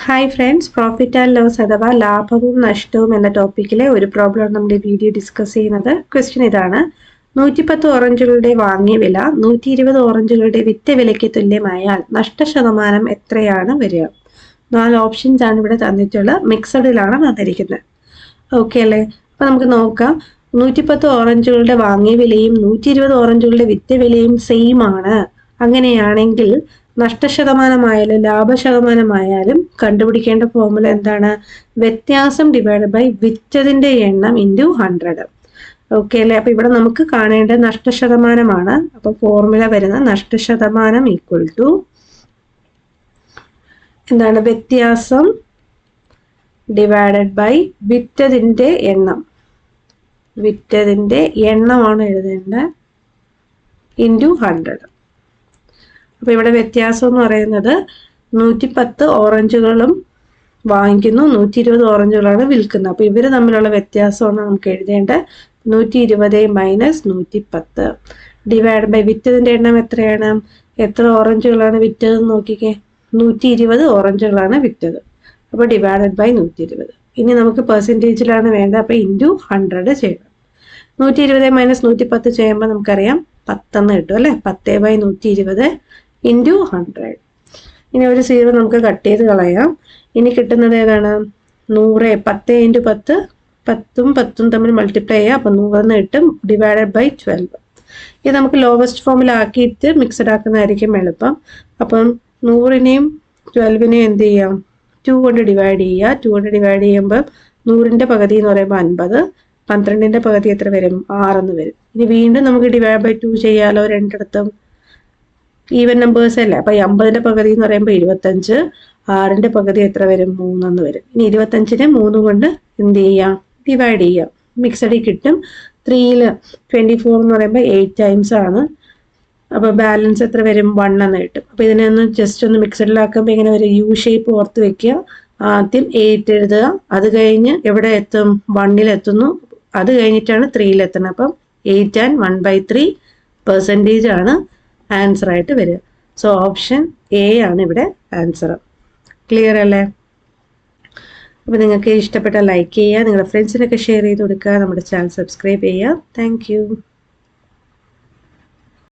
Hi friends, profit and loss അഥവാ ലാഭവും നഷ്ടവും എന്ന ടോപ്പിക്കിലെ ഒരു പ്രോബ്ലം നമ്മുടെ വീഡിയോ ഡിസ്കസ് ചെയ്യുന്നത്. ക്വസ്റ്റ്യൻ ഇതാണ്: 110 ഓറഞ്ചുകളുടെ വാങ്ങിയ വില 120 ഓറഞ്ചുകളുടെ വിറ്റ വിലയ്ക്ക് തുല്യമായാൽ നഷ്ടശതമാനം എത്രയാണ് വരിക? 4 ഓപ്ഷൻസ് ആണ് ഇവിടെ തന്നിട്ടുള്ളത്. മിക്സഡിലാണ് തന്നിരിക്കുന്നത്. ഓക്കെ അല്ലേ? അപ്പൊ നമുക്ക് നോക്കാം. 110 ഓറഞ്ചുകളുടെ വാങ്ങിയ വിലയും 120 ഓറഞ്ചുകളുടെ വിറ്റ വിലയും സെയിം ആണ്. അങ്ങനെയാണെങ്കിൽ നഷ്ടശതമാനമായാലും ലാഭശതമാനമായാലും കണ്ടുപിടിക്കേണ്ട ഫോർമുല എന്താണ്? വ്യത്യാസം ഡിവൈഡ് ബൈ വിറ്റതിന്റെ എണ്ണം ഇൻറ്റു 100. ഓക്കെ അല്ലേ? അപ്പൊ ഇവിടെ നമുക്ക് കാണേണ്ട നഷ്ടശതമാനമാണ്. അപ്പൊ ഫോർമുല വരുന്ന നഷ്ടശതമാനം ഈക്വൽ ടു എന്താണ്? വ്യത്യാസം ഡിവൈഡഡ് ബൈ വിറ്റതിന്റെ എണ്ണം. വിറ്റതിന്റെ എണ്ണമാണ് എഴുതേണ്ടത് ഇൻറ്റു 100. അപ്പൊ ഇവിടെ വ്യത്യാസം എന്ന് പറയുന്നത് 110 ഓറഞ്ചുകളും വാങ്ങിക്കുന്നു, 120 ഓറഞ്ചുകളാണ് വിൽക്കുന്നത്. അപ്പൊ ഇവര് തമ്മിലുള്ള വ്യത്യാസമാണ് നമുക്ക് എഴുതേണ്ടത്. 120 മൈനസ് 110 ഡിവൈഡ് ബൈ വിറ്റതിന്റെ എണ്ണം എത്രയാണ്? എത്ര ഓറഞ്ചുകളാണ് വിറ്റത് നോക്കിക്കേ. 120 ഓറഞ്ചുകളാണ് വിറ്റത്. അപ്പൊ ഡിവൈഡഡ് ബൈ 120. ഇനി നമുക്ക് പെർസെൻറ്റേജിലാണ് വേണ്ടത്. അപ്പൊ ഇൻറ്റു 100 ചെയ്യണം. 120 മൈനസ് 110 ചെയ്യുമ്പോൾ നമുക്കറിയാം 10 എന്ന് കിട്ടും അല്ലെ? 10 ബൈ 120 ഇൻറ്റു 100. ഇനി ഒരു 0 നമുക്ക് കട്ട് ചെയ്ത് കളയാം. ഇനി കിട്ടുന്നത് ഏതാണ്? 100. 10 ഇൻറ്റു 10, 10ഉം 10ഉം തമ്മിൽ മൾട്ടിപ്ലൈ ചെയ്യാം. അപ്പം 100 കിട്ടും. Divided by 12. ഇത് നമുക്ക് ലോവസ്റ്റ് ഫോമിലാക്കിയിട്ട് മിക്സഡ് ആക്കുന്നതായിരിക്കും എളുപ്പം. അപ്പം 100നെയും 12നെയും എന്ത് ചെയ്യാം? 2 കൊണ്ട് ഡിവൈഡ് ചെയ്യുക. 2 കൊണ്ട് ഡിവൈഡ് ചെയ്യുമ്പോൾ 100ന്റെ പകുതി എന്ന് പറയുമ്പോൾ 50, 12ന്റെ പകുതി എത്ര വരും? 6 എന്ന് വരും. ഇനി വീണ്ടും നമുക്ക് ഡിവൈഡ് ബൈ 2 ചെയ്യാലോ രണ്ടിടത്തും. ഈവൻ നമ്പേഴ്സ് അല്ലേ? അപ്പൊ 50ന്റെ പകുതി എന്ന് പറയുമ്പോൾ 25, 6ന്റെ പകുതി എത്ര വരും? 3 എന്ന് വരും. ഇനി 25നെ 3 കൊണ്ട് എന്ത് ചെയ്യാം? ഡിവൈഡ് ചെയ്യാം. മിക്സഡിൽ കിട്ടും. 3ല് 24 എന്ന് പറയുമ്പോൾ 8 ടൈംസ് ആണ്. അപ്പൊ ബാലൻസ് എത്ര വരും? 1 എന്ന് കിട്ടും. അപ്പൊ ഇതിനെ ഒന്ന് ജസ്റ്റ് ഒന്ന് മിക്സഡിലാക്കുമ്പോൾ ഇങ്ങനെ ഒരു യു ഷേപ്പ് ഓർത്ത് വെക്കുക. ആദ്യം 8 എഴുതുക. അത് കഴിഞ്ഞ് എവിടെ എത്തും? 1ൽ എത്തുന്നു. അത് കഴിഞ്ഞിട്ടാണ് 3ൽ എത്തുന്നത്. അപ്പം 8 and 1/3% ആണ് ആൻസർ ആയിട്ട് വരിക. സോ ഓപ്ഷൻ എ ആണ് ഇവിടെ ആൻസർ. ക്ലിയർ അല്ലേ? അപ്പൊ നിങ്ങൾക്ക് ഇഷ്ടപ്പെട്ട ലൈക്ക് ചെയ്യുക, നിങ്ങളുടെ ഫ്രണ്ട്സിനൊക്കെ ഷെയർ ചെയ്ത് കൊടുക്കുക, നമ്മുടെ ചാനൽ സബ്സ്ക്രൈബ് ചെയ്യുക. താങ്ക്